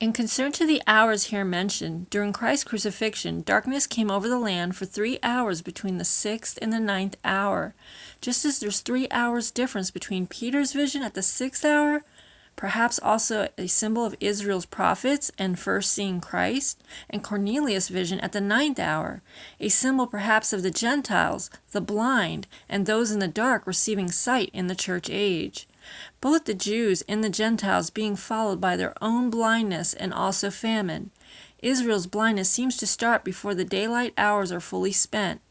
In concern to the hours here mentioned, during Christ's crucifixion, darkness came over the land for 3 hours between the 6th and the 9th hour. Just as there's 3 hours difference between Peter's vision at the 6th hour, perhaps also a symbol of Israel's prophets and first seeing Christ, and Cornelius' vision at the 9th hour, a symbol perhaps of the Gentiles, the blind, and those in the dark receiving sight in the church age. Both the Jews and the Gentiles being followed by their own blindness and also famine. Israel's blindness seems to start before the daylight hours are fully spent,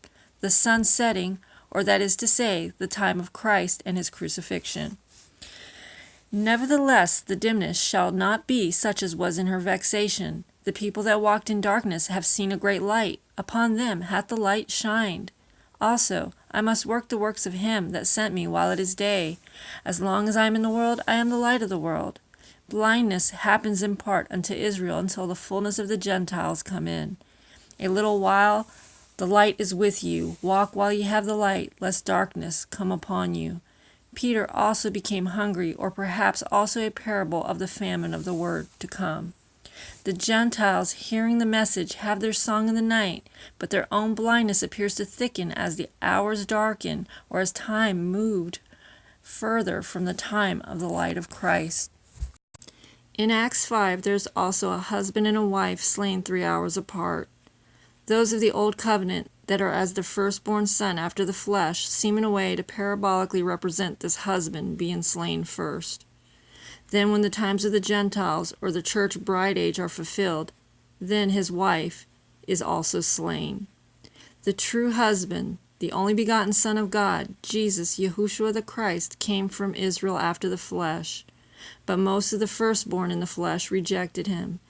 the sun setting, or that is to say, the time of Christ and his crucifixion. Nevertheless, the dimness shall not be such as was in her vexation. The people that walked in darkness have seen a great light. Upon them hath the light shined. Also, I must work the works of him that sent me while it is day. As long as I am in the world, I am the light of the world. Blindness happens in part unto Israel until the fullness of the Gentiles come in. A little while the light is with you. Walk while ye have the light, lest darkness come upon you. Peter also became hungry, or perhaps also a parable of the famine of the word to come. The Gentiles, hearing the message, have their song in the night, but their own blindness appears to thicken as the hours darken, or as time moved further from the time of the light of Christ. In Acts 5, there is also a husband and a wife slain 3 hours apart. Those of the Old Covenant that are as the firstborn son after the flesh seem in a way to parabolically represent this husband being slain first. Then when the times of the Gentiles or the church bride age are fulfilled, then his wife is also slain. The true husband, the only begotten Son of God, Jesus, Yahushua the Christ, came from Israel after the flesh. But most of the firstborn in the flesh rejected him,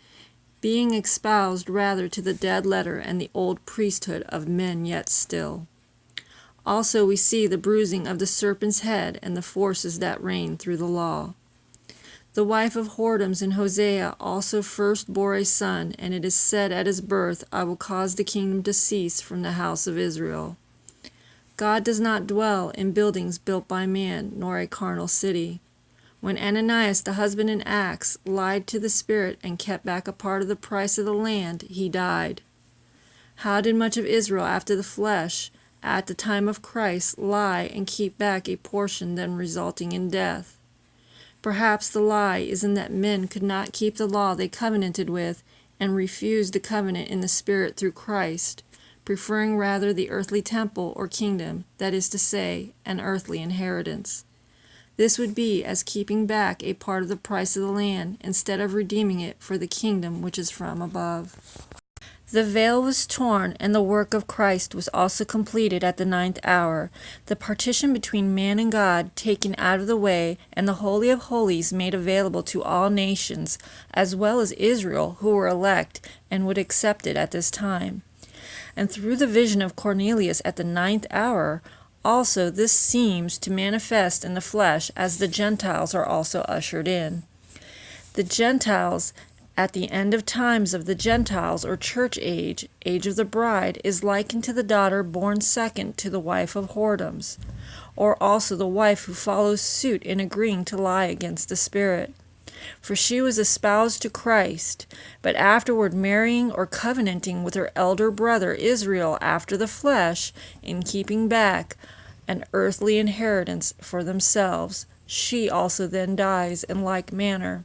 being espoused rather to the dead letter and the old priesthood of men yet still. Also we see the bruising of the serpent's head and the forces that reign through the law. The wife of whoredoms in Hosea also first bore a son, and it is said at his birth, I will cause the kingdom to cease from the house of Israel. God does not dwell in buildings built by man, nor a carnal city. When Ananias, the husband in Acts, lied to the Spirit and kept back a part of the price of the land, he died. How did much of Israel after the flesh, at the time of Christ, lie and keep back a portion then resulting in death? Perhaps the lie is in that men could not keep the law they covenanted with and refused the covenant in the Spirit through Christ, preferring rather the earthly temple or kingdom, that is to say, an earthly inheritance. This would be as keeping back a part of the price of the land instead of redeeming it for the kingdom which is from above. The veil was torn, and the work of Christ was also completed at the 9th hour, the partition between man and God taken out of the way, and the Holy of Holies made available to all nations, as well as Israel, who were elect and would accept it at this time. And through the vision of Cornelius at the 9th hour, also this seems to manifest in the flesh, as the Gentiles are also ushered in. The Gentiles, at the end of times of the Gentiles or church age, age of the bride, is likened to the daughter born second to the wife of whoredoms, or also the wife who follows suit in agreeing to lie against the Spirit. For she was espoused to Christ, but afterward marrying or covenanting with her elder brother Israel after the flesh, in keeping back an earthly inheritance for themselves, she also then dies in like manner.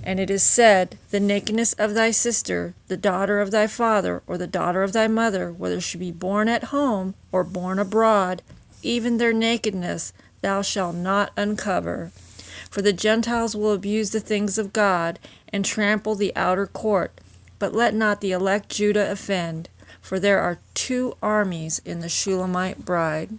And it is said, the nakedness of thy sister, the daughter of thy father, or the daughter of thy mother, whether she be born at home or born abroad, even their nakedness thou shalt not uncover. For the Gentiles will abuse the things of God, and trample the outer court. But let not the elect Judah offend, for there are 2 armies in the Shulamite bride.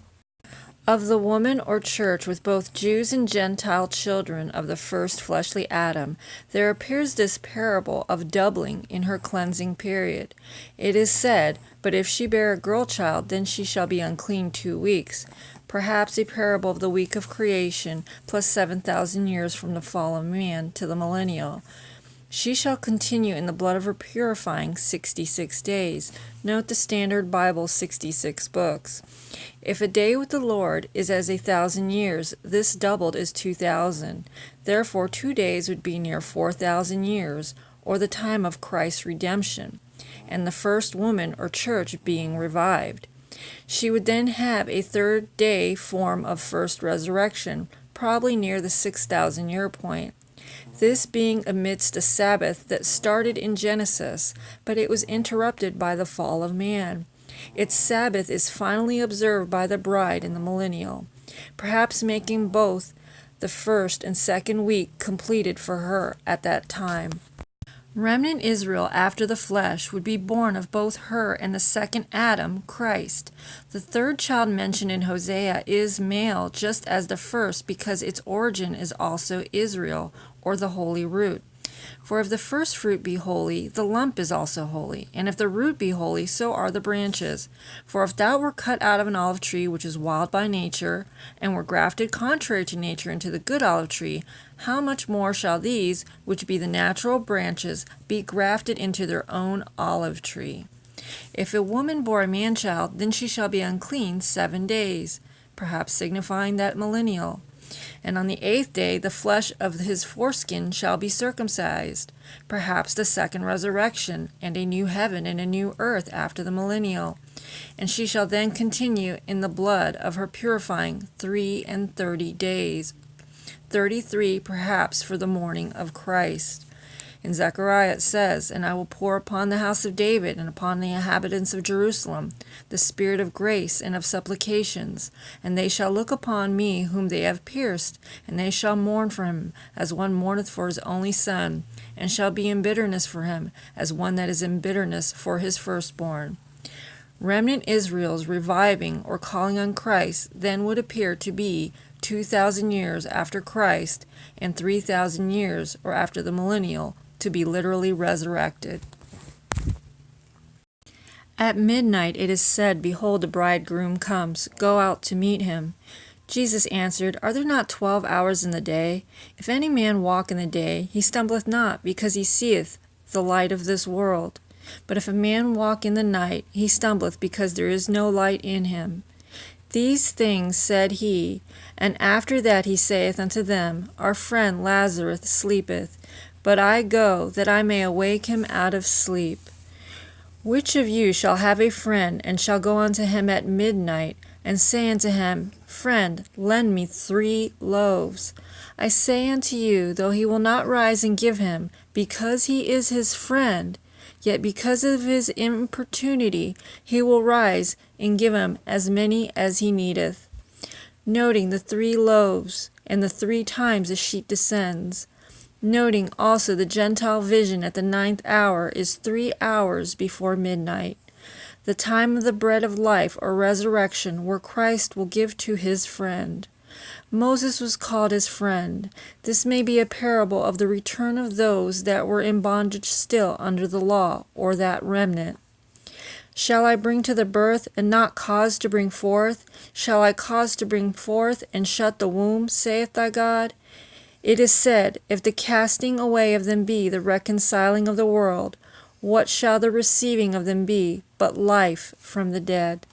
Of the woman or church with both Jews and Gentile children of the first fleshly Adam, there appears this parable of doubling in her cleansing period. It is said, but if she bear a girl child, then she shall be unclean 2 weeks. Perhaps a parable of the week of creation, plus 7,000 years from the fall of man to the millennial. She shall continue in the blood of her purifying 66 days. Note the Standard Bible 66 books. If a day with the Lord is as 1,000 years, this doubled is 2,000. Therefore 2 days would be near 4,000 years, or the time of Christ's redemption, and the first woman or church being revived. She would then have a third day form of first resurrection, probably near the 6,000 year point. This being amidst a Sabbath that started in Genesis, but it was interrupted by the fall of man. Its Sabbath is finally observed by the bride in the millennial, perhaps making both the first and second week completed for her at that time. Remnant Israel after the flesh would be born of both her and the second Adam, Christ. The third child mentioned in Hosea is male just as the first, because its origin is also Israel, or the holy root. For if the first fruit be holy, the lump is also holy. And if the root be holy, so are the branches. For if thou were cut out of an olive tree which is wild by nature, and were grafted contrary to nature into the good olive tree, how much more shall these, which be the natural branches, be grafted into their own olive tree? If a woman bore a man-child, then she shall be unclean 7 days, perhaps signifying that millennial. And on the 8th day the flesh of his foreskin shall be circumcised, perhaps the second resurrection, and a new heaven and a new earth after the millennial. And she shall then continue in the blood of her purifying 33 days, 33 perhaps for the morning of Christ. In Zechariah it says, And I will pour upon the house of David and upon the inhabitants of Jerusalem the spirit of grace and of supplications, and they shall look upon me whom they have pierced, and they shall mourn for him as one mourneth for his only son, and shall be in bitterness for him as one that is in bitterness for his firstborn. Remnant Israel's reviving or calling on Christ then would appear to be 2,000 years after Christ and 3,000 years, or after the millennial, to be literally resurrected. At midnight it is said, Behold, the bridegroom comes, go out to meet him. Jesus answered, Are there not 12 hours in the day? If any man walk in the day, he stumbleth not, because he seeth the light of this world. But if a man walk in the night, he stumbleth, because there is no light in him. These things said he, and after that he saith unto them, Our friend Lazarus sleepeth, but I go, that I may awake him out of sleep. Which of you shall have a friend, and shall go unto him at midnight, and say unto him, Friend, lend me 3 loaves? I say unto you, though he will not rise and give him, because he is his friend, yet because of his importunity he will rise and give him as many as he needeth. Noting the 3 loaves, and the 3 times the sheet descends. Noting also the Gentile vision at the 9th hour is 3 hours before midnight, the time of the bread of life or resurrection, where Christ will give to his friend. Moses was called his friend. This may be a parable of the return of those that were in bondage still under the law, or that remnant. Shall I bring to the birth, and not cause to bring forth? Shall I cause to bring forth, and shut the womb, saith thy God? It is said, If the casting away of them be the reconciling of the world, what shall the receiving of them be but life from the dead?